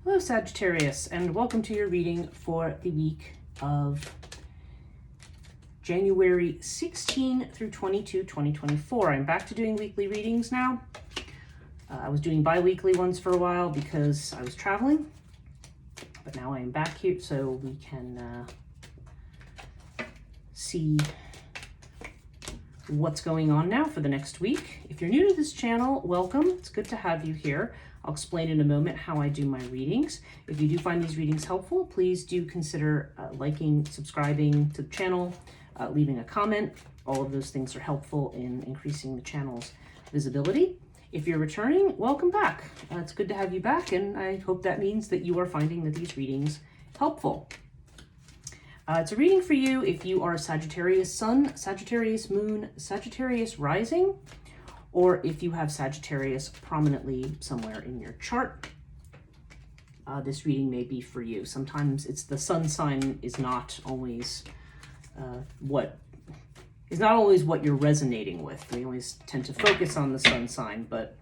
Hello Sagittarius, and welcome to your reading for the week of January 16 through 22, 2024. I'm back to doing weekly readings now. I was doing bi-weekly ones for a while because I was traveling, but now I am back here so we can see what's going on now for the next week. If you're new to this channel, welcome. It's good to have you here. I'll explain in a moment how I do my readings. If you do find these readings helpful, please do consider liking, subscribing to the channel, leaving a comment. All of those things are helpful in increasing the channel's visibility. If you're returning, welcome back. It's good to have you back, and I hope that means that you are finding that these readings helpful. It's a reading for you if you are Sagittarius Sun, Sagittarius Moon, Sagittarius Rising, or if you have Sagittarius prominently somewhere in your chart. This reading may be for you. Sometimes it's the sun sign is not always what you're resonating with. We always tend to focus on the sun sign, but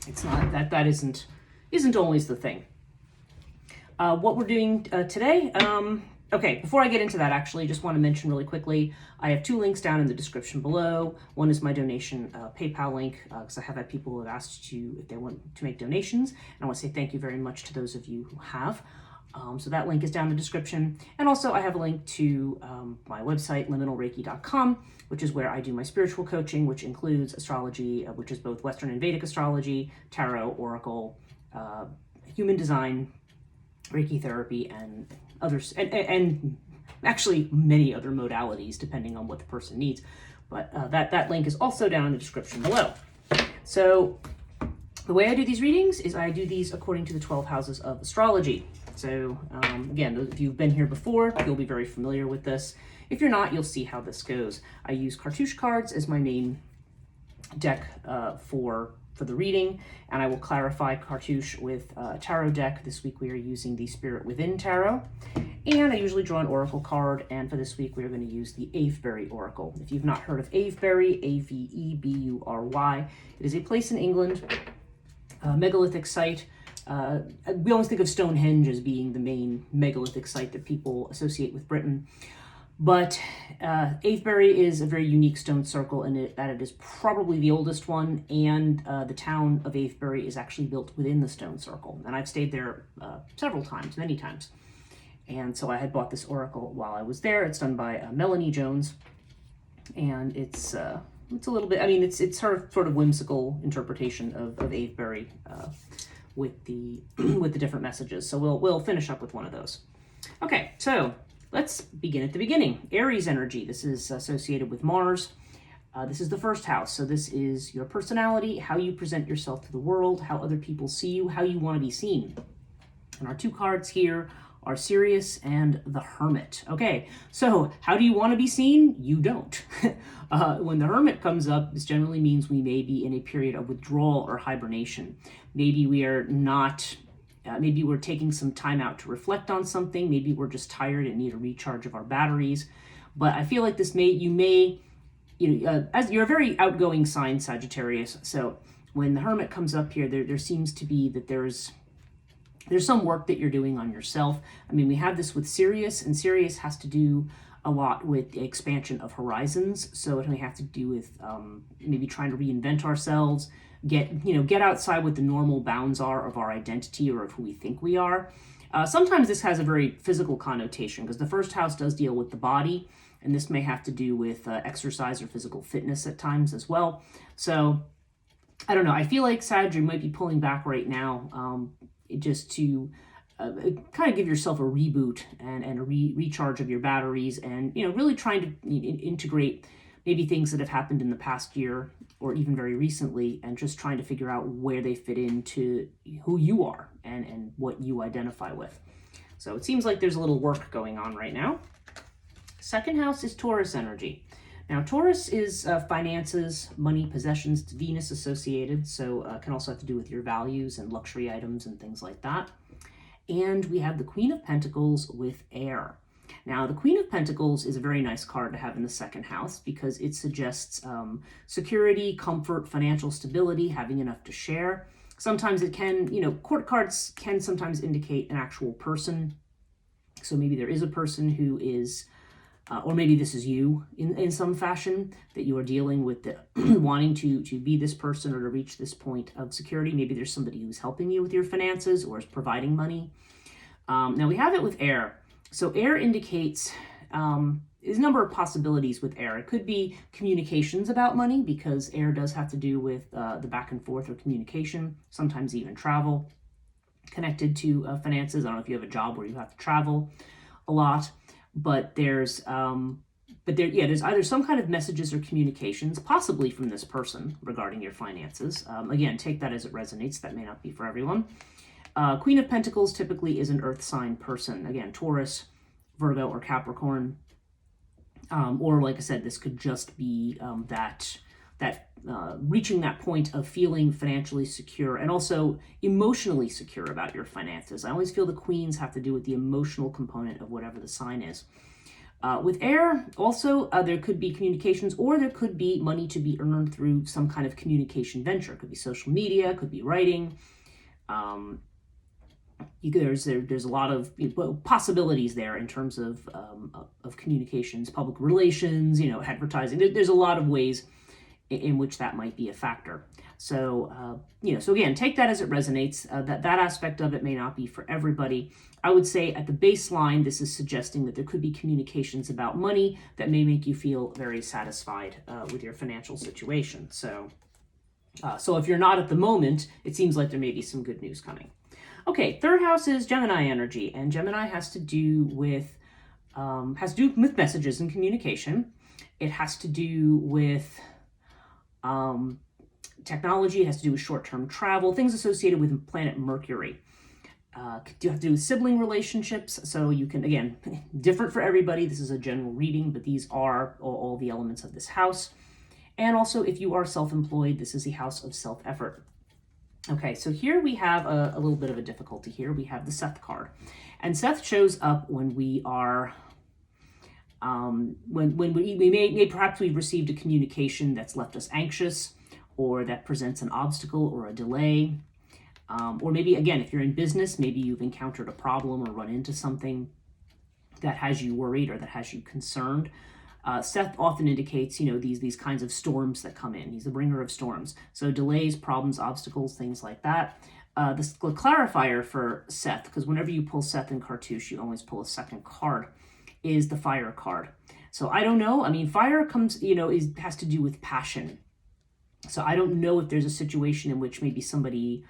it's not that isn't always the thing. What we're doing today. Okay, before I get into that, actually, just want to mention really quickly, I have two links down in the description below. One is my donation PayPal link, because I have had people who have asked if they want to make donations. And I want to say thank you very much to those of you who have. So that link is down in the description. And also I have a link to my website, liminalreiki.com, which is where I do my spiritual coaching, which includes astrology, which is both Western and Vedic astrology, tarot, oracle, human design, Reiki therapy, and others, and actually many other modalities depending on what the person needs. But that link is also down in the description below. So the way I do these readings is I do these according to the 12 houses of astrology. So again, if you've been here before, you'll be very familiar with this. If you're not, you'll see how this goes. I use cartouche cards as my main deck for the reading, and I will clarify cartouche with a tarot deck. This week we are using the Spirit Within Tarot, and I usually draw an oracle card, and for this week we are going to use the Avebury Oracle. If you've not heard of Avebury, A-V-E-B-U-R-Y, it is a place in England, a megalithic site. We always think of Stonehenge as being the main megalithic site that people associate with Britain. But Avebury is a very unique stone circle in that it is probably the oldest one, and the town of Avebury is actually built within the stone circle. And I've stayed there several times, many times. And so I had bought this oracle while I was there. It's done by Melanie Jones, and it's a little bit, I mean, it's her sort of whimsical interpretation of Avebury with the different messages. So we'll finish up with one of those. Okay, so let's begin at the beginning. Aries energy. This is associated with Mars. This is the first house. So this is your personality, how you present yourself to the world, how other people see you, how you want to be seen. And our two cards here are Sirius and the Hermit. Okay, so how do you want to be seen? You don't. When the Hermit comes up, this generally means we may be in a period of withdrawal or hibernation. Maybe we are not... maybe we're taking some time out to reflect on something. Maybe we're just tired and need a recharge of our batteries. But I feel like as you're a very outgoing sign, Sagittarius. So when the Hermit comes up here, there seems to be that there's some work that you're doing on yourself. I mean, we have this with Sirius, and Sirius has to do a lot with the expansion of horizons. So it may have to do with maybe trying to reinvent ourselves, get outside what the normal bounds are of our identity or of who we think we are. Sometimes this has a very physical connotation because the first house does deal with the body, and this may have to do with exercise or physical fitness at times as well. So I don't know. I feel like Sag, you might be pulling back right now just to kind of give yourself a reboot and a recharge of your batteries, and really trying to integrate maybe things that have happened in the past year or even very recently, and just trying to figure out where they fit into who you are and what you identify with. So it seems like there's a little work going on right now. Second house is Taurus energy. Now, Taurus is finances, money, possessions, Venus associated, so can also have to do with your values and luxury items and things like that. And we have the Queen of Pentacles with air. Now, the Queen of Pentacles is a very nice card to have in the second house because it suggests security, comfort, financial stability, having enough to share. Sometimes it can, court cards can sometimes indicate an actual person. So maybe there is a person who is, or maybe this is you in some fashion, that you are dealing with the wanting to be this person or to reach this point of security. Maybe there's somebody who's helping you with your finances or is providing money. Now we have it with air. So air indicates, there's a number of possibilities with air. It could be communications about money, because air does have to do with the back and forth or communication, sometimes even travel connected to finances. I don't know if you have a job where you have to travel a lot, but there's either some kind of messages or communications, possibly from this person regarding your finances. Again, take that as it resonates. That may not be for everyone. Queen of Pentacles typically is an earth sign person. Again, Taurus, Virgo, or Capricorn. Or like I said, this could just be reaching that point of feeling financially secure and also emotionally secure about your finances. I always feel the queens have to do with the emotional component of whatever the sign is. With air, also, there could be communications, or there could be money to be earned through some kind of communication venture. It could be social media, could be writing. There's a lot of possibilities there in terms of communications, public relations, advertising. There's a lot of ways in which that might be a factor. So, so again, take that as it resonates. That aspect of it may not be for everybody. I would say at the baseline, this is suggesting that there could be communications about money that may make you feel very satisfied with your financial situation. So if you're not at the moment, it seems like there may be some good news coming. Okay, third house is Gemini energy, and Gemini has to do with messages and communication. It has to do with technology. It has to do with short-term travel, things associated with planet Mercury. You have to do with sibling relationships. So you can, again, different for everybody. This is a general reading, but these are all the elements of this house. And also, if you are self-employed, this is the house of self-effort. Okay, so here we have a little bit of a difficulty here. We have the Seth card. And Seth shows up when we are, when perhaps we've received a communication that's left us anxious, or that presents an obstacle or a delay. Or maybe, again, if you're in business, maybe you've encountered a problem or run into something that has you worried or that has you concerned. Seth often indicates, these kinds of storms that come in. He's the bringer of storms. So delays, problems, obstacles, things like that. The clarifier for Seth, because whenever you pull Seth in Cartouche, you always pull a second card, is the fire card. So I don't know. I mean, fire comes, has to do with passion. So I don't know if there's a situation in which maybe somebody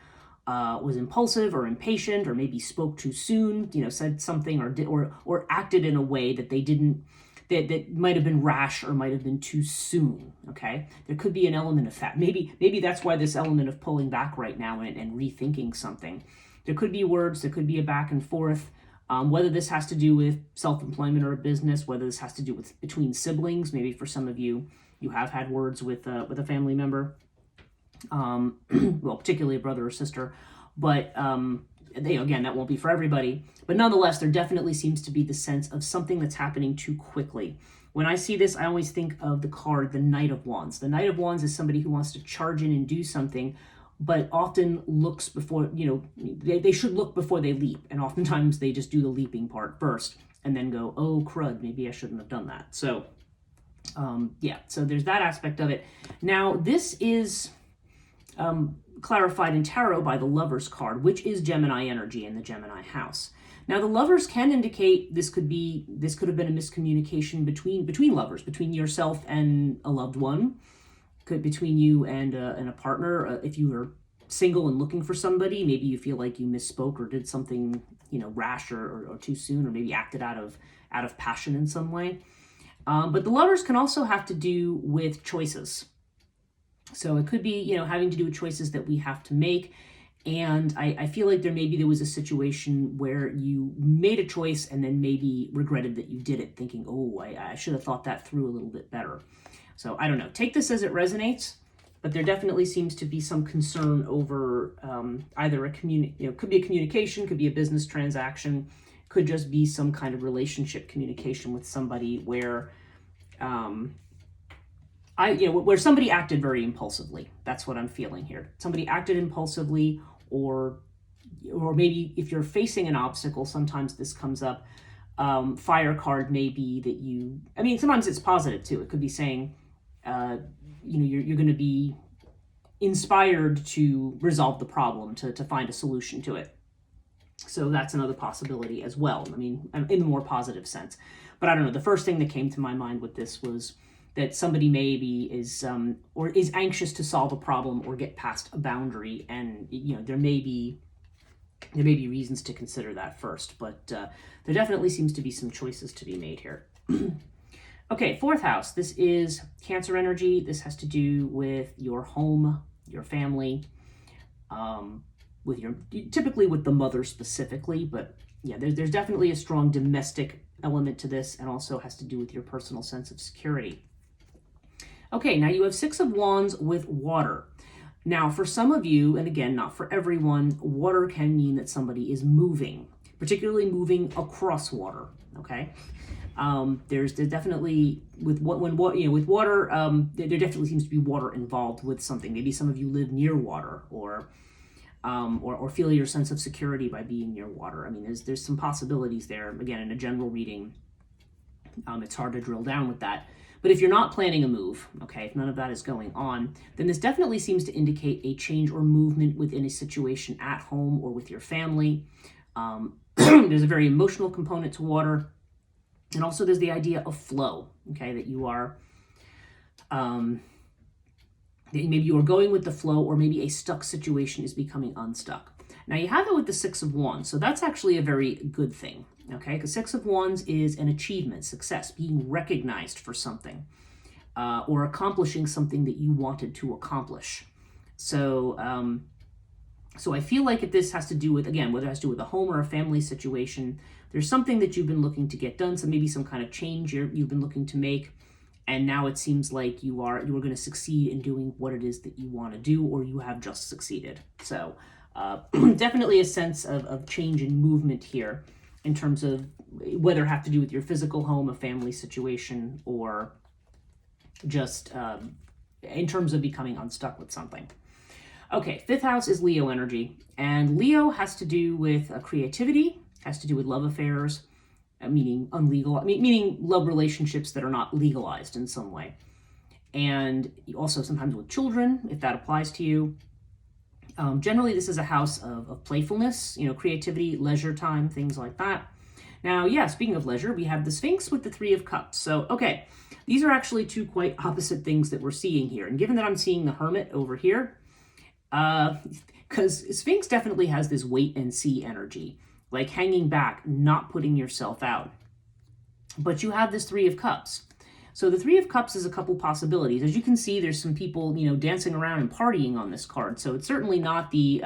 was impulsive or impatient, or maybe spoke too soon, said something or acted in a way that they didn't, that might have been rash or might have been too soon. Okay, there could be an element of that. Maybe that's why this element of pulling back right now and rethinking something. There could be words, there could be a back and forth. Whether this has to do with self-employment or a business, whether this has to do with between siblings. Maybe for some of you, you have had words with a family member, well, particularly a brother or sister. But again, that won't be for everybody. But nonetheless, there definitely seems to be the sense of something that's happening too quickly. When I see this, I always think of the card, the Knight of Wands. The Knight of Wands is somebody who wants to charge in and do something, but often looks before, they should look before they leap. And oftentimes they just do the leaping part first and then go, oh, crud, maybe I shouldn't have done that. So, so there's that aspect of it. Now, this is clarified in tarot by the Lovers card, which is Gemini energy in the Gemini house. Now, the Lovers can indicate this could have been a miscommunication between lovers, between yourself and a loved one, between you and a partner. If you are single and looking for somebody, maybe you feel like you misspoke or did something, rash or too soon, or maybe acted out of passion in some way. But the Lovers can also have to do with choices. So it could be, having to do with choices that we have to make. And I feel like there was a situation where you made a choice and then maybe regretted that you did it, thinking, oh, I should have thought that through a little bit better. So I don't know. Take this as it resonates, but there definitely seems to be some concern over either could be a communication, could be a business transaction, could just be some kind of relationship communication with somebody where where somebody acted very impulsively. That's what I'm feeling here. Somebody acted impulsively, or maybe if you're facing an obstacle, sometimes this comes up. Fire card may be that you, I mean, sometimes it's positive too. It could be saying, you're going to be inspired to resolve the problem, to find a solution to it. So that's another possibility as well. I mean, in the more positive sense. But I don't know. The first thing that came to my mind with this was that somebody maybe is anxious to solve a problem or get past a boundary, and there may be reasons to consider that first. But there definitely seems to be some choices to be made here. Okay, fourth house. This is Cancer energy. This has to do with your home, your family, typically with the mother specifically, but yeah, there's definitely a strong domestic element to this, and also has to do with your personal sense of security. Okay, now you have Six of Wands with water. Now, for some of you, and again, not for everyone, water can mean that somebody is moving, particularly moving across water. Okay, there's definitely with water, there definitely seems to be water involved with something. Maybe some of you live near water, or feel your sense of security by being near water. I mean, there's some possibilities there. Again, in a general reading, it's hard to drill down with that. But if you're not planning a move, okay, if none of that is going on, then this definitely seems to indicate a change or movement within a situation at home or with your family. There's a very emotional component to water. And also there's the idea of flow, okay, that you are, that maybe you are going with the flow, or maybe a stuck situation is becoming unstuck. Now you have it with the Six of Wands, so that's actually a very good thing, okay? Because Six of Wands is an achievement, success, being recognized for something, or accomplishing something that you wanted to accomplish. So, I feel like if this has to do with, again, whether it has to do with a home or a family situation, there's something that you've been looking to get done, so maybe some kind of change you've been looking to make, and now it seems like you are going to succeed in doing what it is that you want to do, or you have just succeeded. So definitely a sense of change and movement here, in terms of whether it have to do with your physical home, a family situation, or just in terms of becoming unstuck with something. Okay, fifth house is Leo energy, and Leo has to do with creativity, has to do with love affairs, meaning love relationships that are not legalized in some way, and also sometimes with children, if that applies to you. Generally, this is a house of playfulness, creativity, leisure time, things like that. Now, yeah, speaking of leisure, we have the Sphinx with the Three of Cups. So, okay, these are actually two quite opposite things that we're seeing here. And given that I'm seeing the Hermit over here, because Sphinx definitely has this wait and see energy, like hanging back, not putting yourself out. But you have this Three of Cups. So the Three of Cups is a couple possibilities. As you can see, there's some people, dancing around and partying on this card. So it's certainly not the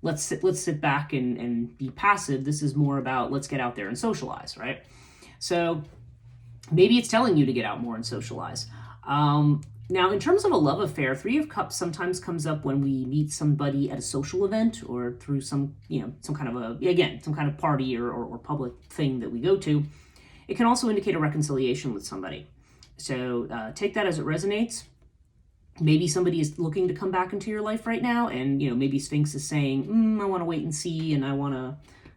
let's sit back and be passive. This is more about let's get out there and socialize, right? So maybe it's telling you to get out more and socialize. Now, in terms of a love affair, Three of Cups sometimes comes up when we meet somebody at a social event, or through some kind of party or public thing that we go to. It can also indicate a reconciliation with somebody. So take that as it resonates. Maybe somebody is looking to come back into your life right now, and maybe Sphinx is saying, I want to wait and see, and I want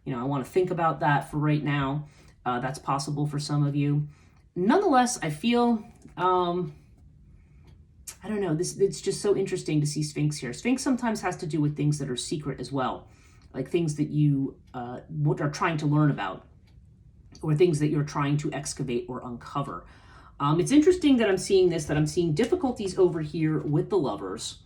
to think about that for right now. That's possible for some of you. Nonetheless, I feel I don't know, it's just so interesting to see Sphinx here. Sphinx sometimes has to do with things that are secret as well, like things that you are trying to learn about, or things that you're trying to excavate or uncover. It's interesting that I'm seeing difficulties over here with the Lovers,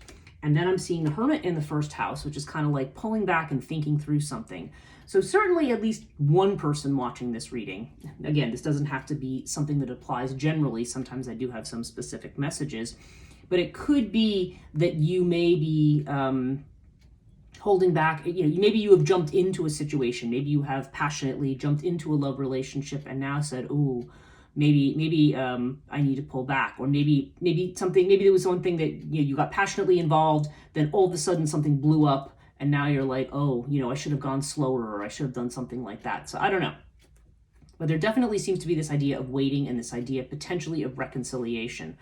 and then I'm seeing the Hermit in the first house, which is kind of like pulling back and thinking through something. So certainly at least one person watching this reading, again, this doesn't have to be something that applies generally. Sometimes I do have some specific messages, but it could be that you may be holding back. Maybe you have jumped into a situation. Maybe you have passionately jumped into a love relationship and now said, "Ooh, maybe I need to pull back," or maybe there was one thing that you got passionately involved, then all of a sudden something blew up, and now you're like, oh, I should have gone slower, or I should have done something like that. So I don't know, but there definitely seems to be this idea of waiting and this idea potentially of reconciliation.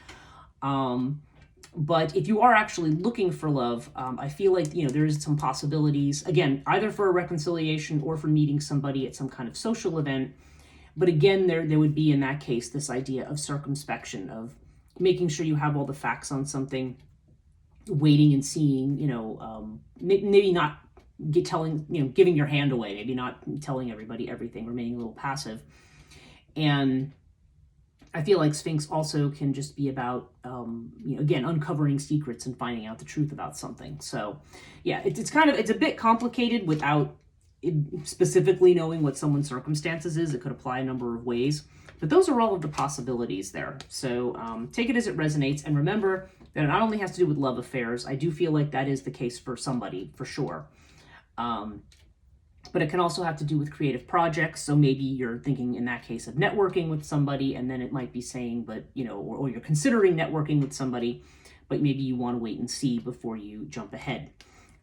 But if you are actually looking for love, I feel like, there is some possibilities, again, either for a reconciliation or for meeting somebody at some kind of social event. But again, there would be in that case this idea of circumspection, of making sure you have all the facts on something, waiting and seeing, maybe not giving your hand away, maybe not telling everybody everything, remaining a little passive. And I feel like Sphinx also can just be about, again, uncovering secrets and finding out the truth about something. So yeah, it's a bit complicated without specifically knowing what someone's circumstances is. It could apply a number of ways, but those are all of the possibilities there. So take it as it resonates, and remember that it not only has to do with love affairs. I do feel like that is the case for somebody, for sure. But it can also have to do with creative projects. So maybe you're thinking in that case of networking with somebody, and then it might be saying, but, or you're considering networking with somebody, but maybe you want to wait and see before you jump ahead.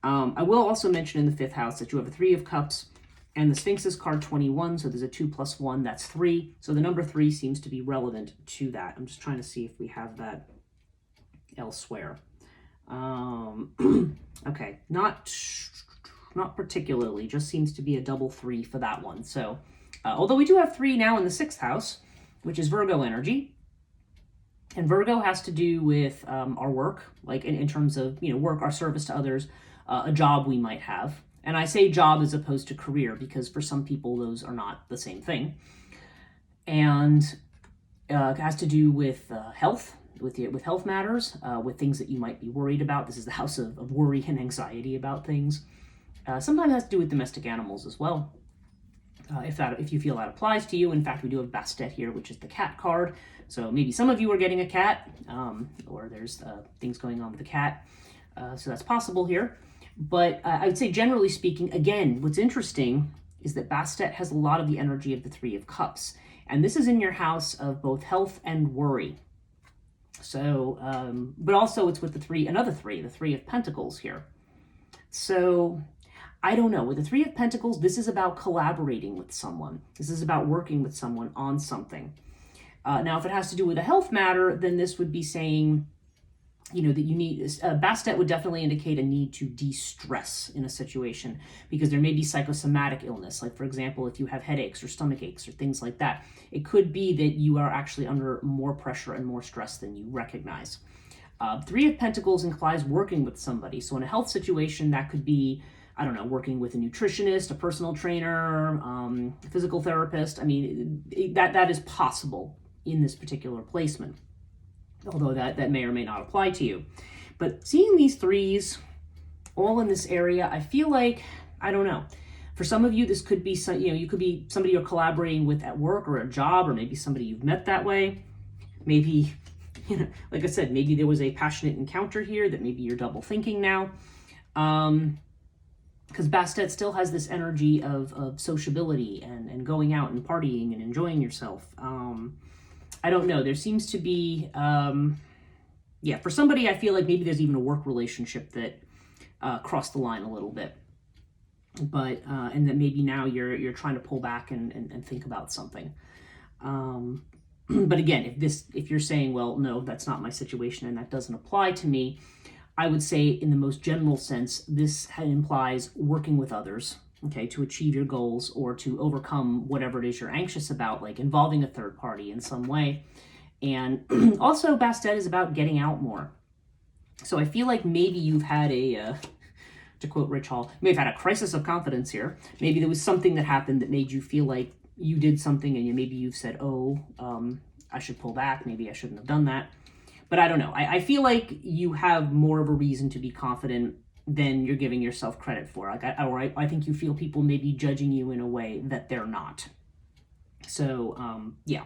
I will also mention in the 5th house that you have a 3 of Cups, and the Sphinx is card 21, so there's a 2 plus 1, that's 3. So the number 3 seems to be relevant to that. I'm just trying to see if we have that elsewhere. Okay, not particularly, just seems to be a double 3 for that one. So, although we do have 3 now in the 6th house, which is Virgo energy, and Virgo has to do with our work, like in terms of, work, our service to others, a job we might have. And I say job as opposed to career, because for some people those are not the same thing. And it has to do with health, with health matters, with things that you might be worried about. This is the house of worry and anxiety about things. Sometimes it has to do with domestic animals as well, if you feel that applies to you. In fact, we do have Bastet here, which is the cat card. So maybe some of you are getting a cat, or there's things going on with the cat. So that's possible here. But I would say, generally speaking, again, what's interesting is that Bastet has a lot of the energy of the 3 of Cups. And this is in your house of both health and worry. So, but also it's with another 3, the 3 of Pentacles here. So I don't know. With the 3 of Pentacles, this is about collaborating with someone. This is about working with someone on something. Now, if it has to do with a health matter, then this would be saying, that you need, Bastet would definitely indicate a need to de-stress in a situation, because there may be psychosomatic illness. Like, for example, if you have headaches or stomach aches or things like that, it could be that you are actually under more pressure and more stress than you recognize. 3 of Pentacles implies working with somebody. So in a health situation, that could be, I don't know, working with a nutritionist, a personal trainer, physical therapist. I mean, that is possible in this particular placement, although that may or may not apply to you. But seeing these 3s all in this area, I feel like, I don't know, for some of you, this could be, you could be somebody you're collaborating with at work or a job, or maybe somebody you've met that way. Maybe, like I said, maybe there was a passionate encounter here that maybe you're double thinking now. Because Bastet still has this energy of sociability and going out and partying and enjoying yourself. I don't know. There seems to be, for somebody, I feel like maybe there's even a work relationship that crossed the line a little bit. But, and that maybe now you're trying to pull back and think about something. But again, if you're saying, well, no, that's not my situation and that doesn't apply to me, I would say in the most general sense, this implies working with others, okay, to achieve your goals or to overcome whatever it is you're anxious about, like involving a third party in some way. And also Bastet is about getting out more. So I feel like maybe you've had to quote Rich Hall, you may have had a crisis of confidence here. Maybe there was something that happened that made you feel like you did something and maybe you've said, I should pull back. Maybe I shouldn't have done that. But I don't know. I feel like you have more of a reason to be confident than you're giving yourself credit for. Like, I think you feel people may be judging you in a way that they're not. So, yeah.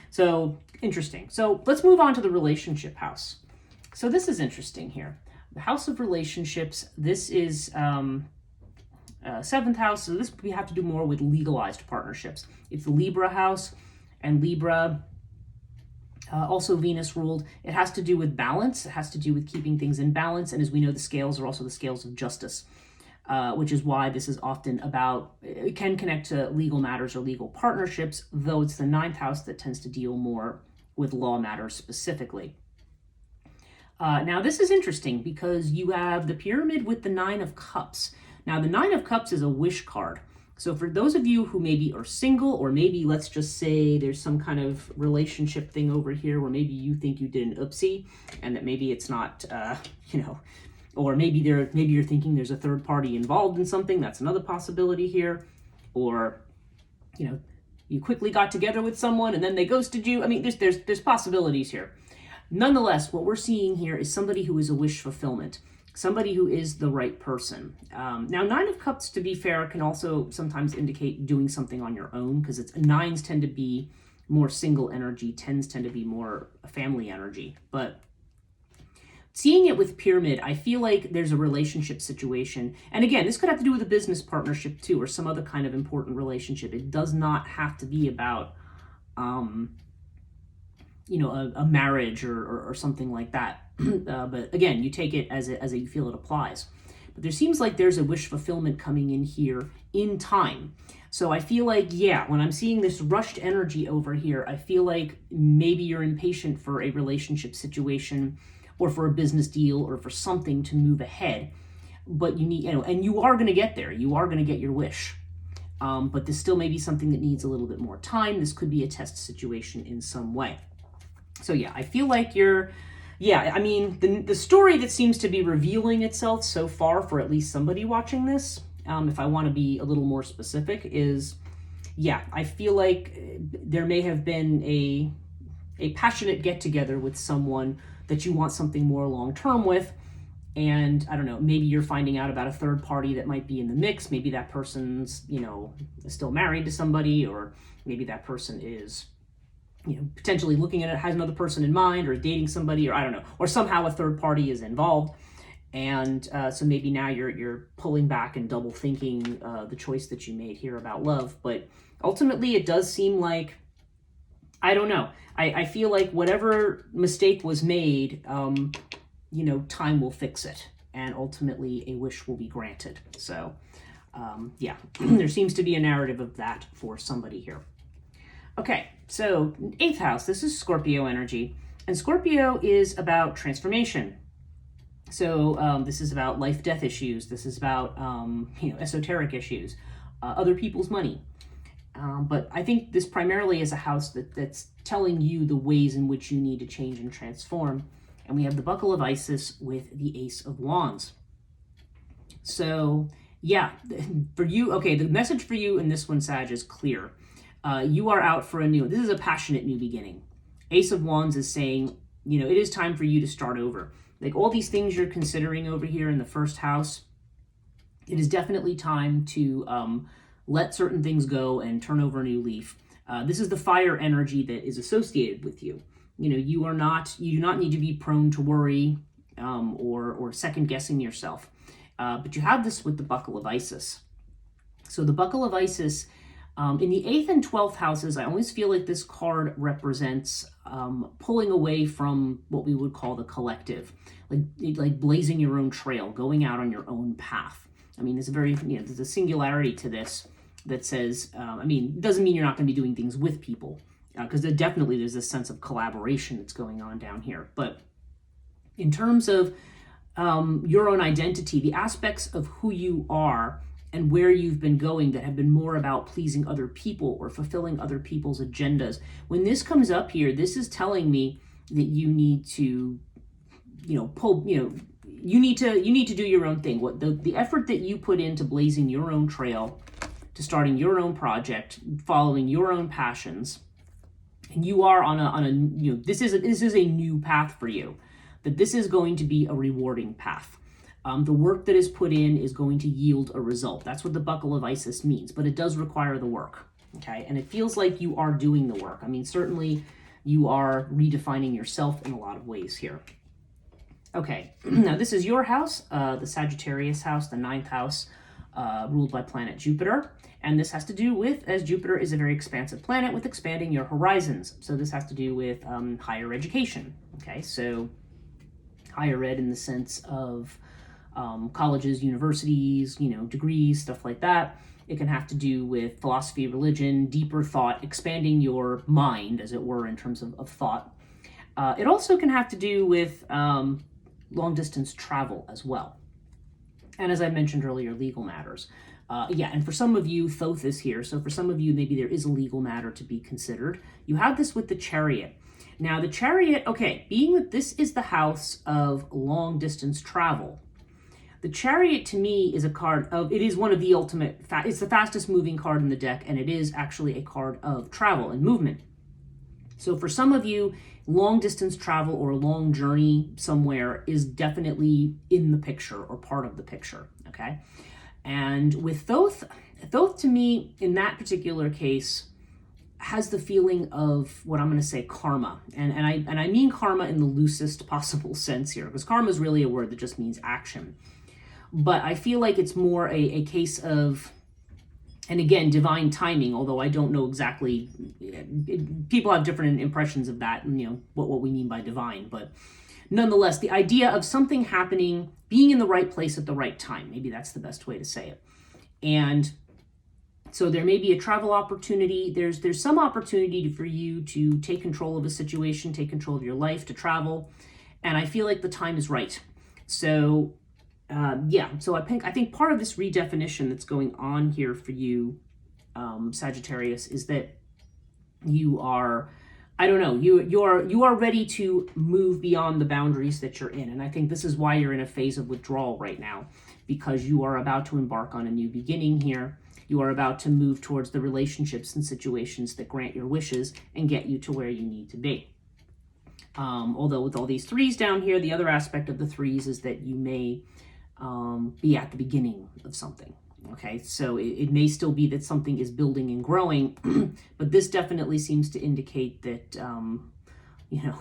So, interesting. So, let's move on to the relationship house. So, this is interesting here. The house of relationships, this is 7th house. So, this we have to do more with legalized partnerships. It's the Libra house, and Libra, also Venus ruled. It has to do with balance. It has to do with keeping things in balance. And as we know, the scales are also the scales of justice, which is why this is often about, it can connect to legal matters or legal partnerships, though it's the 9th house that tends to deal more with law matters specifically. Now, this is interesting because you have the pyramid with the Nine of Cups. Now, the Nine of Cups is a wish card. So for those of you who maybe are single, or maybe let's just say there's some kind of relationship thing over here where maybe you think you did an oopsie and that maybe it's not, or maybe you're thinking there's a third party involved in something. That's another possibility here. Or, you quickly got together with someone and then they ghosted you. I mean, there's possibilities here. Nonetheless, what we're seeing here is somebody who is a wish fulfillment, somebody who is the right person. Now, Nine of Cups, to be fair, can also sometimes indicate doing something on your own, because nines tend to be more single energy, tens tend to be more family energy. But seeing it with pyramid, I feel like there's a relationship situation. And again, this could have to do with a business partnership too, or some other kind of important relationship. It does not have to be about a marriage or something like that. But again, you take it as you feel it applies. But there seems like there's a wish fulfillment coming in here in time. So I feel like, when I'm seeing this rushed energy over here, I feel like maybe you're impatient for a relationship situation or for a business deal or for something to move ahead. But you need, and you are going to get there. You are going to get your wish. But this still may be something that needs a little bit more time. This could be a test situation in some way. So I feel like the story that seems to be revealing itself so far for at least somebody watching this, if I want to be a little more specific, is, I feel like there may have been a passionate get-together with someone that you want something more long-term with. And I don't know, maybe you're finding out about a third party that might be in the mix. Maybe that person's, still married to somebody, or maybe that person is potentially looking at it, has another person in mind, or dating somebody, or I don't know, or somehow a third party is involved. And so maybe now you're pulling back and double thinking the choice that you made here about love. But ultimately, it does seem like, I don't know. I feel like whatever mistake was made, time will fix it. And ultimately, a wish will be granted. So, there seems to be a narrative of that for somebody here. Okay, so 8th house, this is Scorpio energy. And Scorpio is about transformation. So this is about life-death issues. This is about, esoteric issues, other people's money. But I think this primarily is a house that's telling you the ways in which you need to change and transform. And we have the Buckle of Isis with the Ace of Wands. So, for you, the message for you in this one, Sag, is clear. You are out for this is a passionate new beginning. Ace of Wands is saying, it is time for you to start over. Like all these things you're considering over here in the first house, it is definitely time to let certain things go and turn over a new leaf. This is the fire energy that is associated with you. You do not need to be prone to worry or second guessing yourself. But you have this with the Buckle of Isis. So the Buckle of Isis, in the 8th and 12th houses, I always feel like this card represents pulling away from what we would call the collective, like blazing your own trail, going out on your own path. I mean, there's a singularity to this that says, it doesn't mean you're not going to be doing things with people, because there's this sense of collaboration that's going on down here. But in terms of your own identity, the aspects of who you are and where you've been going that have been more about pleasing other people or fulfilling other people's agendas. When this comes up here, this is telling me that you need to, you need to do your own thing. What the effort that you put into blazing your own trail, to starting your own project, following your own passions, and you are on a this is a new path for you. That this is going to be a rewarding path. The work that is put in is going to yield a result. That's what the Buckle of Isis means, but it does require the work, okay? And it feels like you are doing the work. I mean, certainly you are redefining yourself in a lot of ways here. Okay, now this is your house, the Sagittarius house, the 9th house, ruled by planet Jupiter. And this has to do with, as Jupiter is a very expansive planet, with expanding your horizons. So this has to do with higher education, okay? So higher ed in the sense of colleges, universities, degrees, stuff like that. It can have to do with philosophy, religion, deeper thought, expanding your mind, as it were, in terms of thought. It also can have to do with long distance travel as well. And as I mentioned earlier, legal matters. Yeah, and for some of you, Thoth is here. So for some of you, maybe there is a legal matter to be considered. You have this with the Chariot. Now the Chariot, okay, being that this is the house of long distance travel, the Chariot to me is a card of, it is one of the ultimate, it's the fastest moving card in the deck, and it is actually a card of travel and movement. So for some of you, long distance travel or a long journey somewhere is definitely in the picture or part of the picture, okay? And with Thoth to me, in that particular case, has the feeling of what I'm going to say karma. And I mean karma in the loosest possible sense here, because karma is really a word that just means action. But I feel like it's more a case of, and again, divine timing, although I don't know exactly, people have different impressions of that, and what we mean by divine. But nonetheless, the idea of something happening, being in the right place at the right time, maybe that's the best way to say it. And so there may be a travel opportunity. There's some opportunity for you to take control of a situation, take control of your life, to travel. And I feel like the time is right. So yeah, so I think part of this redefinition that's going on here for you, Sagittarius, is that you are, I don't know, you are ready to move beyond the boundaries that you're in. And I think this is why you're in a phase of withdrawal right now, because you are about to embark on a new beginning here. You are about to move towards the relationships and situations that grant your wishes and get you to where you need to be. Although with all these threes down here, the other aspect of the threes is that you may be at the beginning of something. Okay, so it may still be that something is building and growing, but this definitely seems to indicate that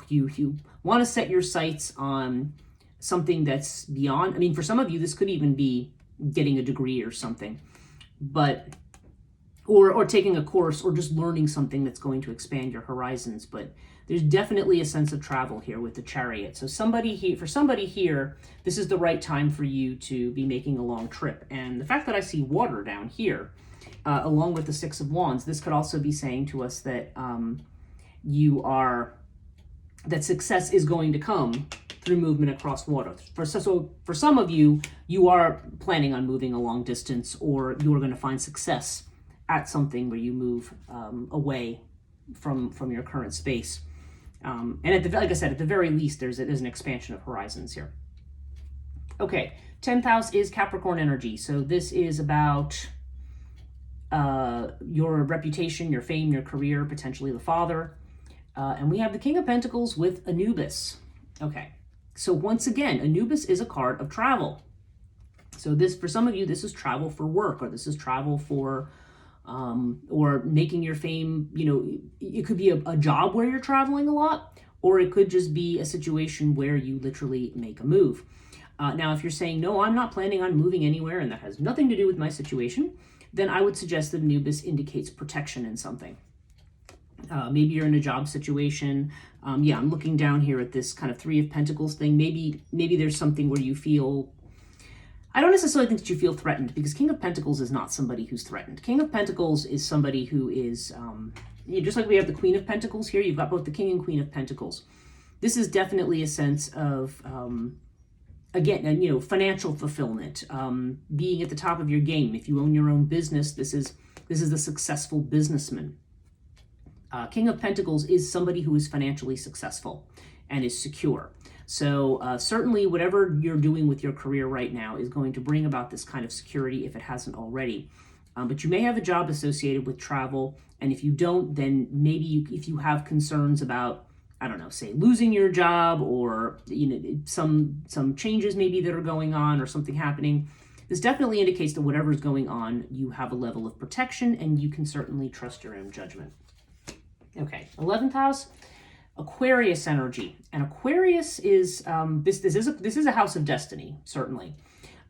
you want to set your sights on something that's beyond. I mean, for some of you, this could even be getting a degree or something, but or taking a course or just learning something that's going to expand your horizons. But there's definitely a sense of travel here with the Chariot. So for somebody here, this is the right time for you to be making a long trip. And the fact that I see water down here, along with the Six of Wands, this could also be saying to us that that success is going to come through movement across water. So for some of you, you are planning on moving a long distance, or you are going to find success at something where you move away from your current space. And like I said, at the very least, there's an expansion of horizons here. Okay, 10th house is Capricorn energy. So this is about your reputation, your fame, your career, potentially the father. And we have the King of Pentacles with Anubis. Okay, so once again, Anubis is a card of travel. So this, for some of you, this is travel for work, or this is travel for or making your fame. It could be a job where you're traveling a lot, or it could just be a situation where you literally make a move. Now, if you're saying, no, I'm not planning on moving anywhere and that has nothing to do with my situation, then I would suggest that Anubis indicates protection in something. Maybe you're in a job situation. Yeah, I'm looking down here at this kind of Three of Pentacles thing. Maybe there's something where you feel, I don't necessarily think that you feel threatened, because King of Pentacles is not somebody who's threatened. King of Pentacles is somebody who is, just like we have the Queen of Pentacles here, you've got both the King and Queen of Pentacles. This is definitely a sense of, again, financial fulfillment, being at the top of your game. If you own your own business, this is the successful businessman. King of Pentacles is somebody who is financially successful and is secure. So certainly whatever you're doing with your career right now is going to bring about this kind of security if it hasn't already. But you may have a job associated with travel. And if you don't, then maybe if you have concerns about, I don't know, say losing your job, or some changes maybe that are going on, or something happening, this definitely indicates that whatever is going on, you have a level of protection and you can certainly trust your own judgment. Okay, 11th house, Aquarius energy. And Aquarius is, this is a house of destiny, certainly.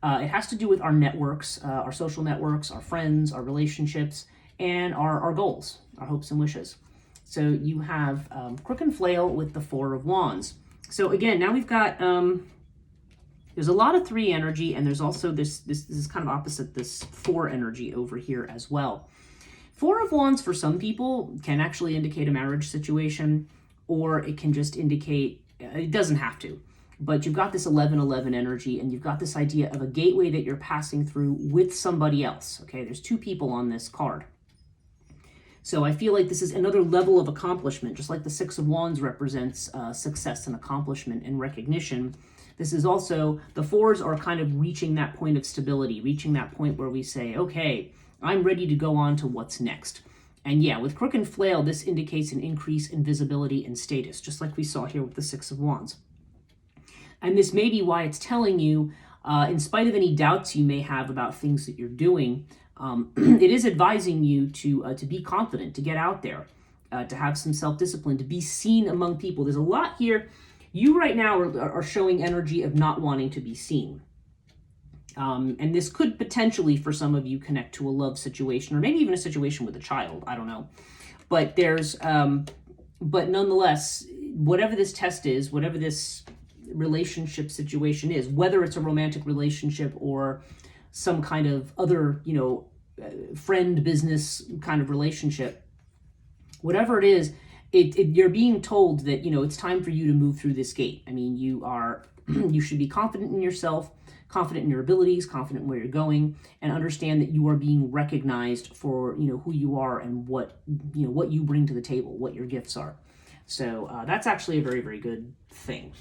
It has to do with our networks, our social networks, our friends, our relationships, and our goals, our hopes and wishes. So you have Crook and Flail with the Four of Wands. So again, now we've got, there's a lot of 3 energy, and there's also this is kind of opposite this 4 energy over here as well. 4 of Wands for some people can actually indicate a marriage situation, or it can just indicate, it doesn't have to, but you've got this 11-11 energy, and you've got this idea of a gateway that you're passing through with somebody else. Okay, there's two people on this card. So I feel like this is another level of accomplishment, just like the Six of Wands represents success and accomplishment and recognition. This is also, the fours are kind of reaching that point of stability, reaching that point where we say, okay, I'm ready to go on to what's next. And yeah, with Crook and Flail, this indicates an increase in visibility and status, just like we saw here with the Six of Wands. And this may be why it's telling you, in spite of any doubts you may have about things that you're doing, it is advising you to be confident, to get out there, to have some self-discipline, to be seen among people. There's a lot here. You right now are showing energy of not wanting to be seen. And this could potentially, for some of you, connect to a love situation, or maybe even a situation with a child. I don't know. But but nonetheless, whatever this test is, whatever this relationship situation is, whether it's a romantic relationship or some kind of other, friend, business kind of relationship, whatever it is, you're being told that, it's time for you to move through this gate. I mean, you should be confident in yourself, confident in your abilities, confident in where you're going, and understand that you are being recognized for, who you are and what you bring to the table, what your gifts are. So that's actually a very, very good thing,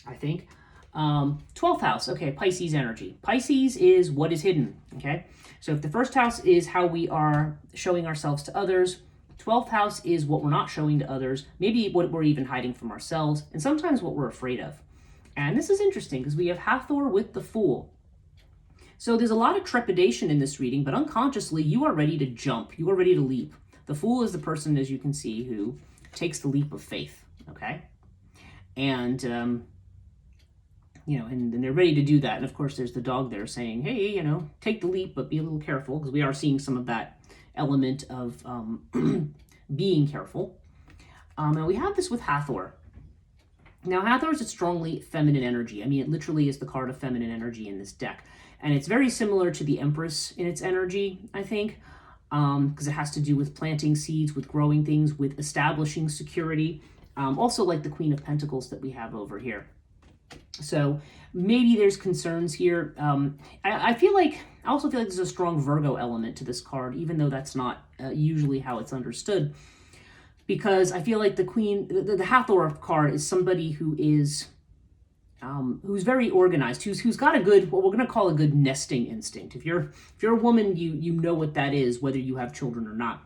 I think. 12th house, okay, Pisces energy. Pisces is what is hidden, okay? So if the first house is how we are showing ourselves to others, 12th house is what we're not showing to others, maybe what we're even hiding from ourselves, and sometimes what we're afraid of. And this is interesting because we have Hathor with the Fool. So there's a lot of trepidation in this reading, but unconsciously you are ready to jump. You are ready to leap. The Fool is the person, as you can see, who takes the leap of faith, okay? And, and they're ready to do that. And of course, there's the dog there saying, hey, take the leap, but be a little careful, because we are seeing some of that element of being careful. And we have this with Hathor. Now, Hathor is a strongly feminine energy. I mean, it literally is the card of feminine energy in this deck. And it's very similar to the Empress in its energy, I think, because it has to do with planting seeds, with growing things, with establishing security. Also like the Queen of Pentacles that we have over here. So maybe there's concerns here. I also feel like there's a strong Virgo element to this card, even though that's not usually how it's understood. Because I feel like the Hathor card is somebody who is, who's very organized, who's got a good, what we're going to call a good nesting instinct. If you're a woman, you know what that is, whether you have children or not.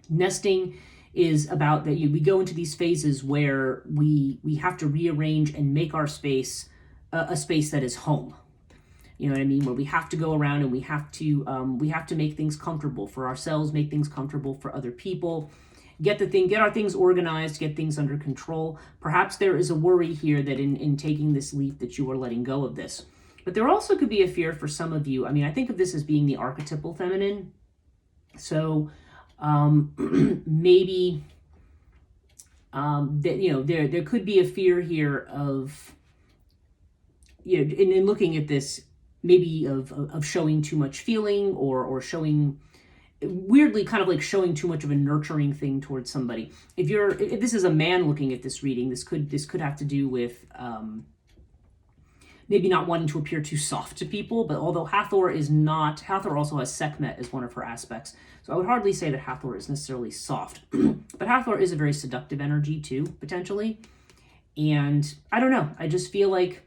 Nesting is about that we go into these phases where we have to rearrange and make our space a space that is home. You know what I mean? Where we have to go around and we have to make things comfortable for ourselves, make things comfortable for other people. Get our things organized, get things under control. Perhaps there is a worry here that in taking this leap that you are letting go of this. But there also could be a fear for some of you. I mean, I think of this as being the archetypal feminine. So maybe that there could be a fear here of in looking at this, maybe of showing too much feeling or showing. Weirdly, kind of like showing too much of a nurturing thing towards somebody. If this is a man looking at this reading, this could have to do with maybe not wanting to appear too soft to people. But although Hathor also has Sekhmet as one of her aspects, so I would hardly say that Hathor is necessarily soft. But Hathor is a very seductive energy too, potentially. And I don't know. I just feel like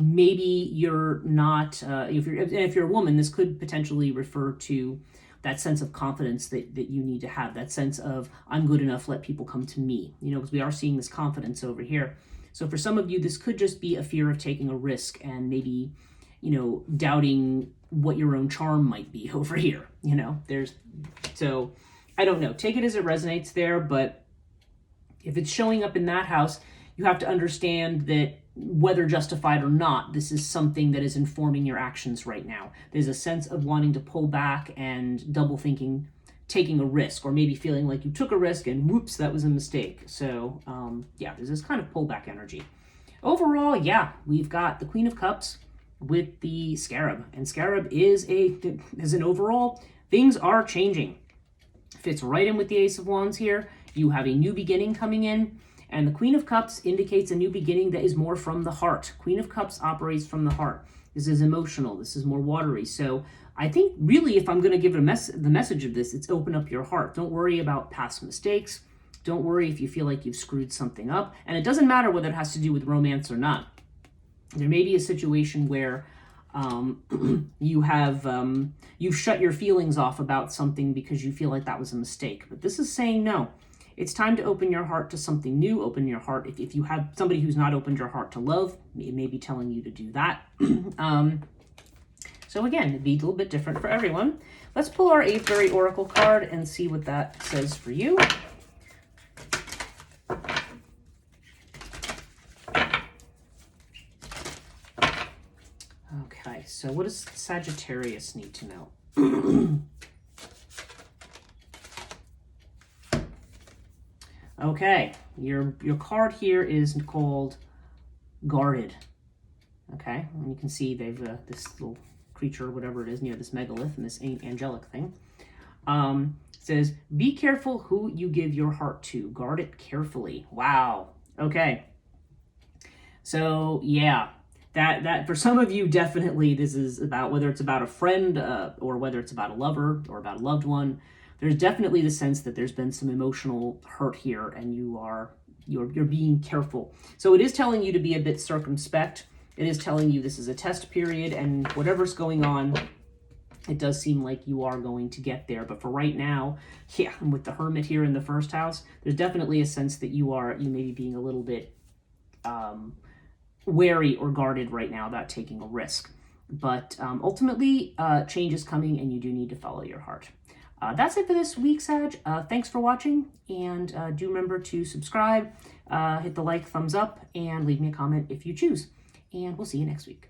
maybe you're not. If you're a woman, this could potentially refer to that sense of confidence that you need to have, that sense of, I'm good enough, let people come to me, because we are seeing this confidence over here. So for some of you, this could just be a fear of taking a risk and maybe, doubting what your own charm might be over here, so I don't know, take it as it resonates there, but if it's showing up in that house, you have to understand that whether justified or not, this is something that is informing your actions right now. There's a sense of wanting to pull back and double thinking, taking a risk, or maybe feeling like you took a risk and whoops, that was a mistake. So there's this kind of pullback energy. Overall, we've got the Queen of Cups with the Scarab, and Scarab is an overall, things are changing. Fits right in with the Ace of Wands here. You have a new beginning coming in, and the Queen of Cups indicates a new beginning that is more from the heart. Queen of Cups operates from the heart. This is emotional. This is more watery. So I think really if I'm going to give the message of this, it's open up your heart. Don't worry about past mistakes. Don't worry if you feel like you've screwed something up. And it doesn't matter whether it has to do with romance or not. There may be a situation where you've shut your feelings off about something because you feel like that was a mistake. But this is saying no. It's time to open your heart to something new. Open your heart. If you have somebody who's not opened your heart to love, it may be telling you to do that. So again, it'd be a little bit different for everyone. Let's pull our Avebury Oracle card and see what that says for you. Okay, so what does Sagittarius need to know? Okay, your card here is called Guarded. Okay, and you can see they've this little creature, whatever it is, near this megalith and this angelic thing. Says, be careful who you give your heart to. Guard it carefully. Wow. Okay. So yeah, that for some of you, definitely this is about, whether it's about a friend or whether it's about a lover or about a loved one. There's definitely the sense that there's been some emotional hurt here, and you're being careful. So it is telling you to be a bit circumspect. It is telling you this is a test period, and whatever's going on, it does seem like you are going to get there. But for right now, yeah, with the Hermit here in the first house, there's definitely a sense that you may be being a little bit wary or guarded right now about taking a risk. But ultimately, change is coming, and you do need to follow your heart. That's it for this week, Sag. Thanks for watching, and do remember to subscribe, hit the like, thumbs up, and leave me a comment if you choose. And we'll see you next week.